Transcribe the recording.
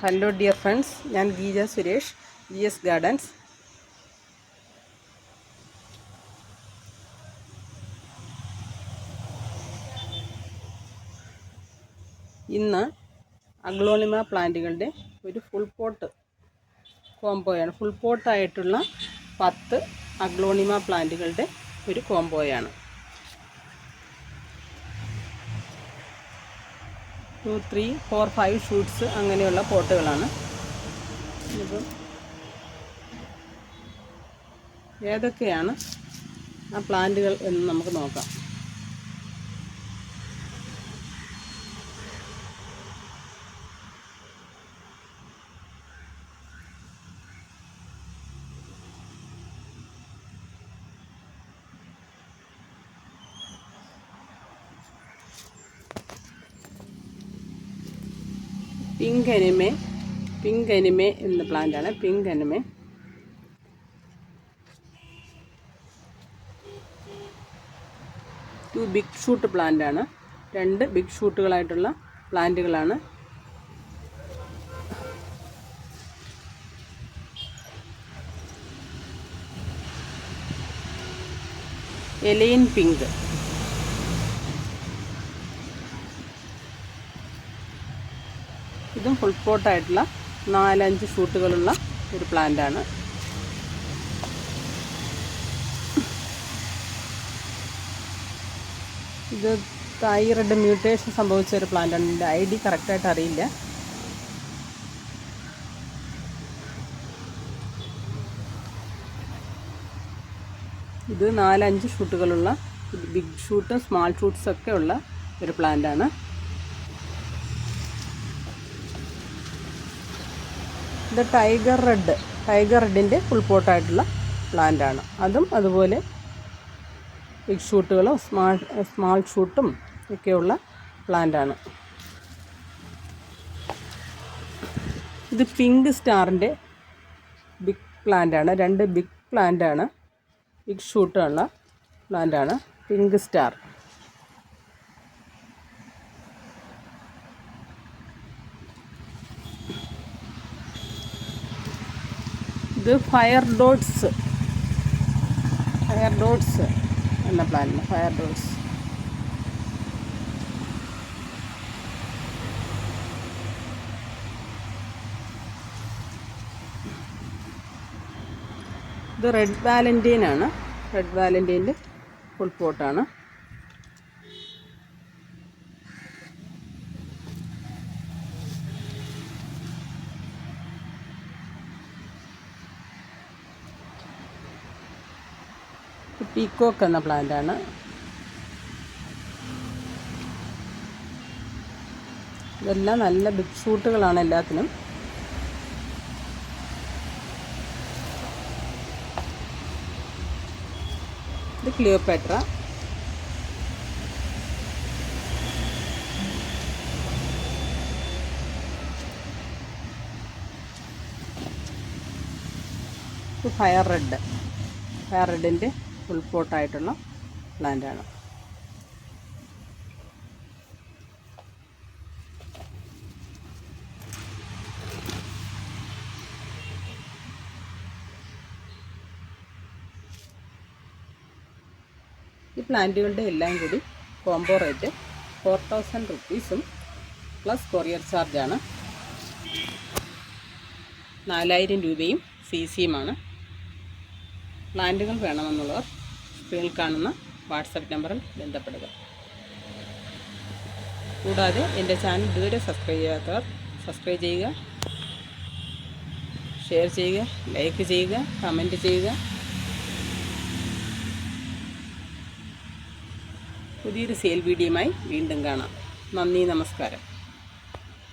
Hello dear friends, ഞാൻ ഗീജ Suresh, GS gardens. ഇന്ന് aglaonema പ്ലാന്റുകളുടെ ഒരു ഫുൾ പോട്ട് കോംബോയാണ്. ഫുൾ പോട്ടായിട്ടുള്ള 10 അഗ്ലോണിമ പ്ലാന്റുകളുടെ ഒരു കോംബോയാണ്. 2, 3, 4, 5 ഷൂട്ട്സ് അങ്ങനെയുള്ള പോട്ടുകളാണ്. ഇപ്പം ഏതൊക്കെയാണ് ആ പ്ലാന്റുകൾ എന്ന് നമുക്ക് നോക്കാം. പിങ്ക് എനിമേ എന്ന പ്ലാന്റാണ്. പിങ്ക് എനിമേ ബിഗ് ഷൂട്ട് പ്ലാന്റാണ്. 2 ബിഗ് ഷൂട്ടുകളായിട്ടുള്ള പ്ലാന്റുകളാണ്. എലൈൻ പിങ്ക്, ഇതും ഫുൾ പോട്ടായിട്ടുള്ള 4-5 ഷൂട്ടുകളുള്ള ഒരു പ്ലാന്റാണ്. ഇത് തൈറോയ്ഡ് മ്യൂട്ടേഷൻ സംഭവിച്ച ഒരു പ്ലാന്റാണ്. ഇതിൻ്റെ ID കറക്റ്റായിട്ട് അറിയില്ല. ഇത് 4-5 ഷൂട്ടുകളുള്ള ബിഗ് ഷൂട്ട്, സ്മാൾ ഷൂട്ട്സ് ഒക്കെ ഉള്ള ഒരു പ്ലാന്റാണ്. ഇത് ടൈഗർ റെഡിൻ്റെ ഫുൾ പോട്ടായിട്ടുള്ള പ്ലാന്റാണ്. അതും അതുപോലെ ബിഗ് ഷൂട്ടുകളും സ്മാൾ ഷൂട്ടും ഒക്കെയുള്ള പ്ലാന്റാണ്. ഇത് പിങ്ക് സ്റ്റാറിൻ്റെ ബിഗ് പ്ലാന്റാണ്. 2 ബിഗ് പ്ലാന്റാണ്. ബിഗ് ഷൂട്ടുള്ള പ്ലാന്റാണ് പിങ്ക് സ്റ്റാർ. ഇത് ഫയർ ഡോട്ട്സ് എന്ന പ്ലാന്റ്. ഫയർ ഡോട്ട്സ് ഇത് റെഡ് വാലന്റൈൻ ആണ്. റെഡ് വാലന്റൈൻ്റെ ഫുൾ പോട്ടാണ്. പീക്കോക്ക് എന്ന പ്ലാന്റാണ്. ഇതെല്ലാം നല്ല ബിഗ് ഷൂട്ടുകളാണ് എല്ലാത്തിനും. ഇത് ക്ലിയോപാട്ര. ഇത് ഫയർ റെഡിൻ്റെ ഫുൾ പോട്ടായിട്ടുള്ള പ്ലാന്റാണ്. ഈ പ്ലാന്റുകളുടെ എല്ലാം കൂടി കോംബോ റേറ്റ് 4000 റുപ്പീസും പ്ലസ് കൊറിയർ ചാർജാണ്. 4000 രൂപയും CCയുമാണ്. പ്ലാന്റുകൾ വേണമെന്നുള്ളവർ സ്ക്രീനിൽ കാണുന്ന വാട്സപ്പ് നമ്പറിൽ ബന്ധപ്പെടുക. കൂടാതെ എൻ്റെ ചാനൽ ഇതുവരെ സബ്സ്ക്രൈബ് ചെയ്യാത്തവർ സബ്സ്ക്രൈബ് ചെയ്യുക, ഷെയർ ചെയ്യുക, ലൈക്ക് ചെയ്യുക, കമൻറ്റ് ചെയ്യുക. പുതിയൊരു സെയിൽ വീഡിയോയുമായി വീണ്ടും കാണാം. നന്ദി, നമസ്കാരം.